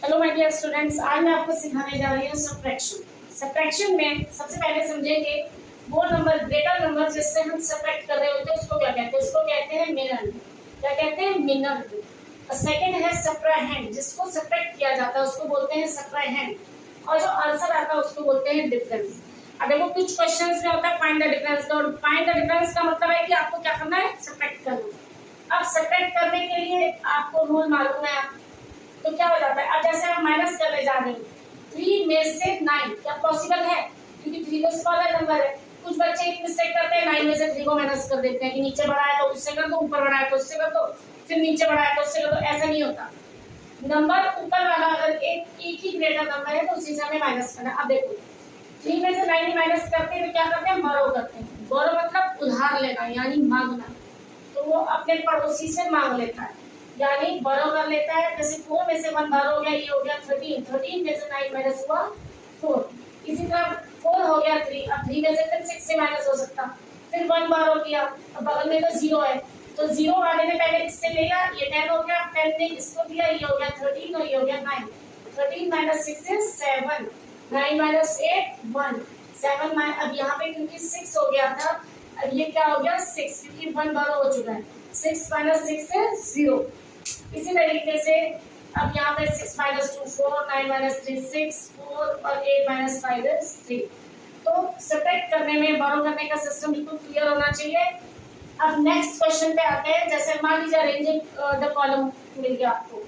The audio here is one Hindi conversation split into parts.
हेलो माय डियर स्टूडेंट्स, आज मैं आपको सिखाने जा रही हूँ सब्ट्रैक्शन। सब्ट्रैक्शन में सबसे पहले समझेंगे वो नंबर, ग्रेटर नंबर जिससे हम सब्ट्रैक्ट कर रहे होते हैं उसको क्या कहते हैं। उसको कहते हैं मिनर। क्या कहते हैं? मिनर। और सेकंड है सब्ट्राहेंड, जिसको सब्ट्रैक्ट किया जाता है उसको बोलते हैं सब्ट्राहेंड। और जो आंसर आता है उसको बोलते हैं डिफरेंस। अब देखो कुछ क्वेश्चंस में होता है फाइंड द डिफरेंस। तो फाइंड द डिफरेंस का मतलब है कि आपको क्या करना है? सब्ट्रैक्ट करना। अब सब्ट्रैक्ट करने के लिए आपको रूल मालूम है। तो क्या हो जाता है, अब जैसे हम माइनस करने जा रहे हैं 3 में से 9, क्या पॉसिबल है? क्योंकि 3 तो स्मॉलर नंबर है। कुछ बच्चे एक मिस्टेक करते हैं, 9 में से 3 को माइनस कर देते हैं कि नीचे बढ़ा है तो उससे कर दो, ऊपर बढ़ा है तो उससे कर दो, फिर नीचे बढ़ा है तो उससे कर दो। ऐसा नहीं होता। नंबर ऊपर वाला अगर एक ही ग्रेटर नंबर है तो उसी से हमें माइनस करना। अब देखो 3 में से 9 माइनस करते हैं तो क्या करते हैं? बोरो करते हैं। बोरो मतलब उधार लेना यानी मांगना। तो वो अपने पड़ोसी से मांग लेता है यानी बोरो कर लेता है। जैसे 4 में से 1 बार हो गया, ये हो गया 13। 13 में से 9 माइनस हुआ 4। इसी तरह 4 हो गया 3। अब 3 में से फिर 6 से माइनस हो सकता, फिर 1 बार हो गया। अब बगल में तो 0 है तो 0 वाले ने पहले किससे लिया? ये 10 हो गया। 10 ने किसको दिया? ये हो गया 13 और ये हो गया 9। 13 माइनस 6 इज 7। 9 माइनस 8 1। 7 माइनस, अब यहाँ पे क्योंकि 6 हो गया था, अब ये क्या हो गया 6 क्योंकि 1 बार हो चुका है। 6 माइनस 6 is 0। इसी तरीके से अब यहाँ पे 6 माइनस 2 4, 9 माइनस 3 6, 4 और 8 माइनस 5 is 3। तो सब्ट्रैक्ट करने में, बोरो करने का सिस्टम बिल्कुल क्लियर होना चाहिए। अब नेक्स्ट क्वेश्चन पे आते हैं। जैसे मान लीजिए अरेंजिंग द कॉलम मिल गया आपको।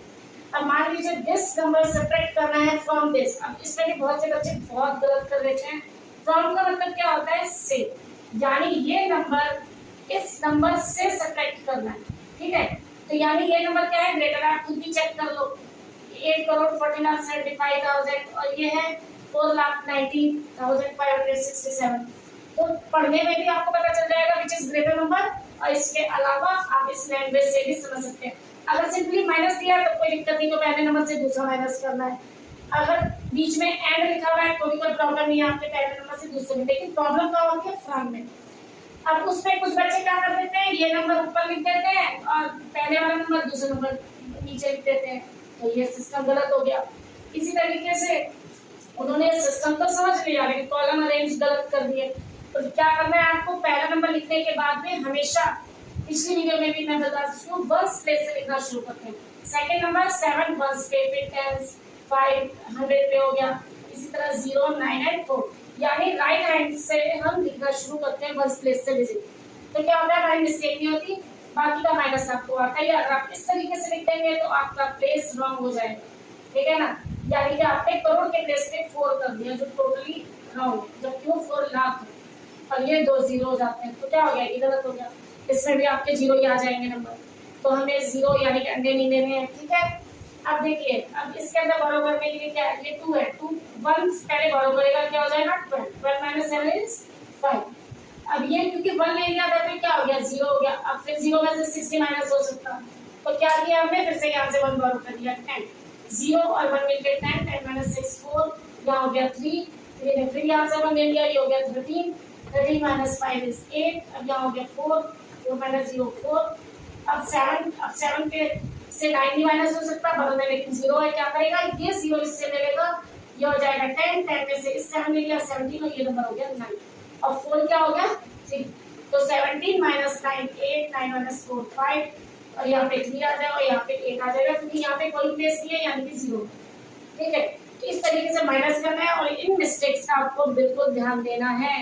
अब मान लीजिए दिस नंबर सब्ट्रैक्ट करना है फ्रॉम दिस। अब इसमें भी बहुत से बच्चे बहुत गलत कर देते हैं। फ्रॉम का मतलब क्या होता है? से, यानी ये नंबर इस नंबर से सब्ट्रैक्ट करना है। ठीक है, तो यानी ये नंबर क्या है? ग्रेटर। आप खुद भी चेक कर लो। 8,40,75,000 और ये है 4,90,567। तो पढ़ने में भी आपको पता चल जाएगा विच इज ग्रेटर नंबर। और इसके अलावा आप इस लैंग्वेज से भी समझ सकते हैं। अगर सिंपली माइनस दिया तो कोई दिक्कत नहीं, तो पहले नंबर से दूसरा माइनस करना है। अगर बीच में एंड लिखा हुआ है तो भी कोई प्रॉब्लम नहीं है, आपके पहले नंबर से दूसरे में। लेकिन प्रॉब्लम कहाँ होती है? फ्रॉम में। अब उसमें कुछ बच्चे क्या कर देते हैं, ये नंबर ऊपर लिख देते हैं और पहले वाला नंबर दूसरा नंबर नीचे लिख देते हैं, तो ये सिस्टम गलत हो गया। इसी तरीके से उन्होंने सिस्टम तो समझ लिया लेकिन कॉलम अरेंज गलत कर दिए। तो क्या करना है आपको? पहला नंबर लिखने के बाद में हमेशा, पिछली वीडियो में भी मैं बता चुकी हूँ, वंस प्लेस से लिखना शुरू करते हैं। सेकंड नंबर 7 वंस पे, फिर 10 5 100 पे हो गया। इसी तरह 0 9 एंड 4, यानी राइट हैंड से हम लिखना शुरू करते हैं वंस प्लेस से विजिट। तो क्या होता है? हमारी मिस्टेक नहीं होती, बाकी का माइनस आपको आता है। अगर आप इस तरीके से लिख देंगे तो आपका प्लेस रॉन्ग हो जाएगा। ठीक है ना? यानी कि आपने करोड़ के प्लेस पे 4 कर दिया जो टोटली रॉन्ग है, जबकि वो 4 लाख है और ये 2 जीरो हो जाते हैं। तो क्या हो गया? ये गलत हो गया। इसमें भी आपके जीरो ही आ जाएंगे नंबर। तो हमें 0 यानी कि अंडे नहीं लेने हैं। ठीक है, अब देखिए, अब इसके अंदर बोरो करने के लिए क्या है? ये 2 है, 2 1 पहले बोरो करेगा, क्या हो जाएगा? 12। 12 माइनस 7 इज 5। अब ये क्योंकि 1 ले लिया था तो क्या हो गया? 0 हो गया। अब फिर 0 में से 60 माइनस हो सकता, तो क्या किया हमने? फिर से यहाँ से 1 बोरो कर दिया, 10। 0 और 1 मिलकर 10, 10 माइनस 6 4, यहाँ हो गया 3। फिर यहाँ से 1 ले लिया, ये हो गया 13। 13 माइनस 5 इज 8। अब यहाँ हो गया 4, 4 माइनस 0 4। अब 7 पे से 9 भी माइनस हो सकता है बगल में, लेकिन 0 है। क्या करेगा? ये 0 इससे ले लेगा, ये हो जाएगा 10। 10 में से इससे हम ले लिया 17 और ये नंबर हो गया 9। और 4 क्या हो गया? 3। तो 17 माइनस 9 8, 9 माइनस 4 5 और यहाँ पे 3 आ जाएगा और यहाँ पे 8 आ जाएगा, क्योंकि यहाँ पे कोई प्लेस नहीं है यानी कि 0। ठीक है, तो इस तरीके से माइनस करना है और इन मिस्टेक्स का आपको बिल्कुल ध्यान देना है।